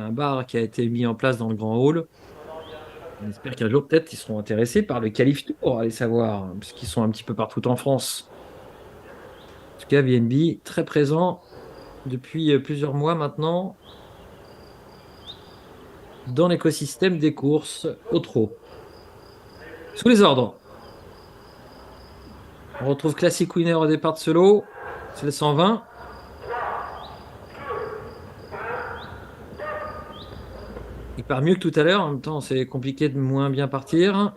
un bar qui a été mis en place dans le grand hall. On espère qu'un jour, peut-être, ils seront intéressés par le Calif Tour, allez savoir, puisqu'ils sont un petit peu partout en France. En tout cas, VNB, très présent depuis plusieurs mois maintenant dans l'écosystème des courses au trot. Sous les ordres, on retrouve Classic Winner au départ de ce lot, c'est le 120. Il part mieux que tout à l'heure, en même temps, c'est compliqué de moins bien partir.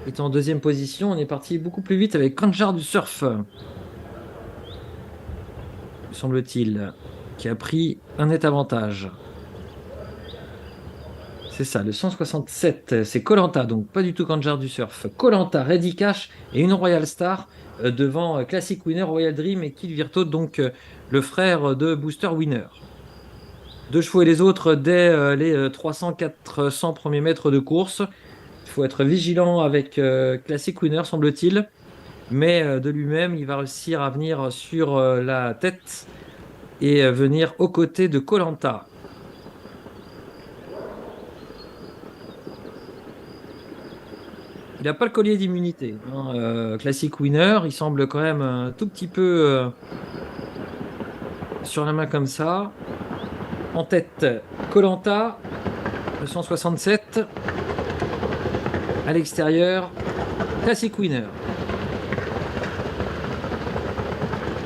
Il est en deuxième position, on est parti beaucoup plus vite avec Kanjar du Surf, semble-t-il, qui a pris un net avantage. C'est ça, le 167, c'est Koh Lanta, donc pas du tout Kanjar du Surf. Koh Lanta, Ready Cash et une Royal Star devant Classic Winner, Royal Dream et Kil Virto, donc le frère de Booster Winner. Deux chevaux et les autres dès les 300-400 premiers mètres de course. Il faut être vigilant avec Classic Winner, semble-t-il. Mais de lui-même, il va réussir à venir sur la tête et venir aux côtés de Koh Lanta. Il n'a pas le collier d'immunité, hein. Classic Winner, il semble quand même un tout petit peu sur la main comme ça. En tête, Koh Lanta, le 167. À l'extérieur, Classic Winner.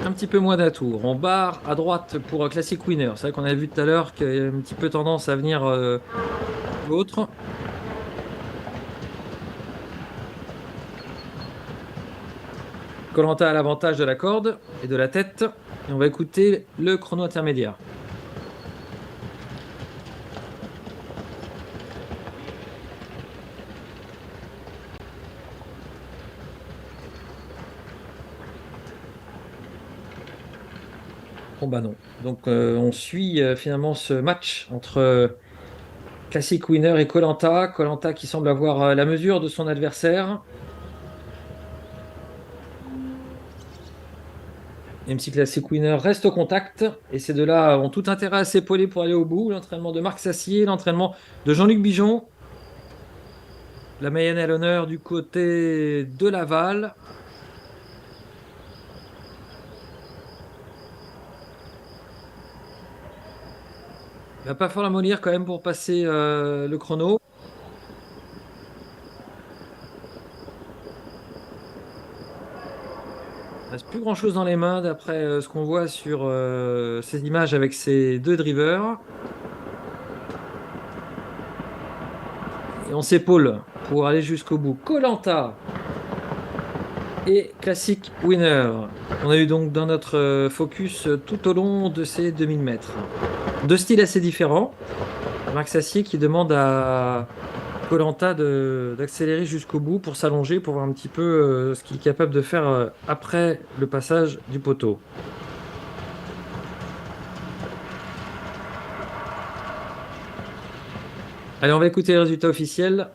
Un petit peu moins d'un tour. On barre à droite pour Classic Winner. C'est vrai qu'on a vu tout à l'heure qu'il y a un petit peu tendance à venir l'autre. Koh Lanta a l'avantage de la corde et de la tête. Et on va écouter le chrono intermédiaire. Bon bah non. Donc on suit finalement ce match entre Classic Winner et Koh Lanta. Koh Lanta qui semble avoir la mesure de son adversaire. Même si Classic Winner reste au contact, et ces deux-là ont tout intérêt à s'épauler pour aller au bout. L'entraînement de Marc Sassier, l'entraînement de Jean-Luc Bijon. La Mayenne à l'honneur du côté de Laval. Il va pas falloir l'amollir quand même pour passer le chrono. Il reste plus grand-chose dans les mains d'après ce qu'on voit sur ces images avec ces deux drivers. Et on s'épaule pour aller jusqu'au bout. Koh Lanta et Classic Winner. On a eu donc dans notre focus tout au long de ces 2000 mètres. Deux styles assez différents. Marc Sassier qui demande à Koh Lanta d'accélérer jusqu'au bout pour s'allonger, pour voir un petit peu ce qu'il est capable de faire après le passage du poteau. Allez, on va écouter les résultats officiels,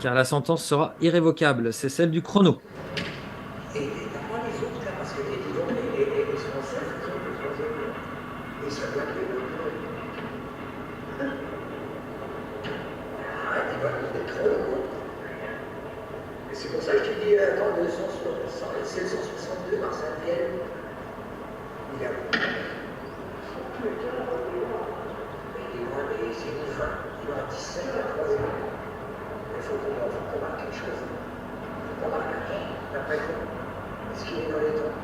car la sentence sera irrévocable. C'est celle du chrono. Et t'as pas les autres là, parce que les bidons, les Français, ils ont le troisième. Et ils sont bloqués. Arrête, ils veulent des trop gros. Et c'est pour ça que je te dis, attends, c'est le 162, Marcel Vienne. Il a. Il est loin, mais c'est une fin. Il a 17 à la troisième. Il faut qu'on marque quelque chose. Il faut qu'on marque un. D'après toi, est-ce qu'il est dans les temps?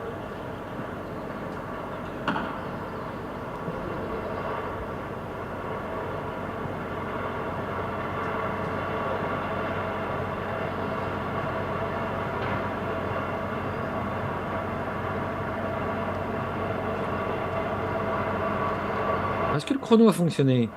Est-ce que le chrono a fonctionné?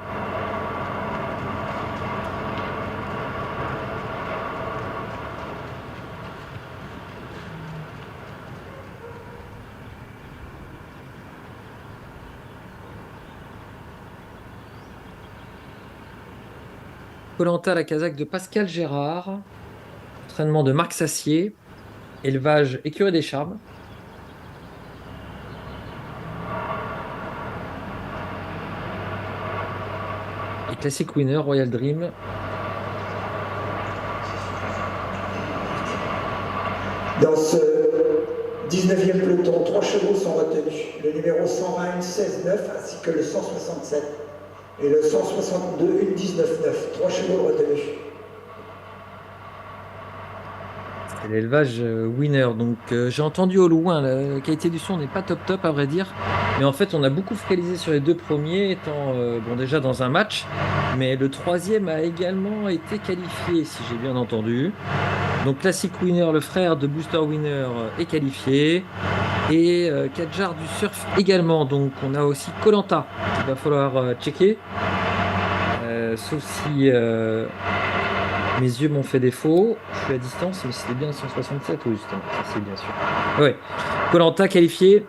Koh Lanta, la casaque de Pascal Gérard. Entraînement de Marc Sassier. Élevage Écurie des Charmes. Et Classic Winner, Royal Dream. Dans ce 19e peloton, 3 chevaux sont retenus. Le numéro 120, une 16-9, ainsi que le 167. Et le 162, une 19-9. 3 chevaux retenus. C'est l'élevage Winner. Donc j'ai entendu au loin, la qualité du son n'est pas top top à vrai dire. Mais en fait, on a beaucoup focalisé sur les 2 premiers, étant bon, déjà dans un match. Mais le 3e a également été qualifié, si j'ai bien entendu. Donc Classic Winner, le frère de Booster Winner, est qualifié. Et Kadjar du Surf également. Donc on a aussi Koh Lanta qu'il va falloir checker. Sauf si mes yeux m'ont fait défaut. Je suis à distance, mais c'était bien 167, oui, justement. Ça, c'est bien sûr. Ouais. Koh Lanta qualifié.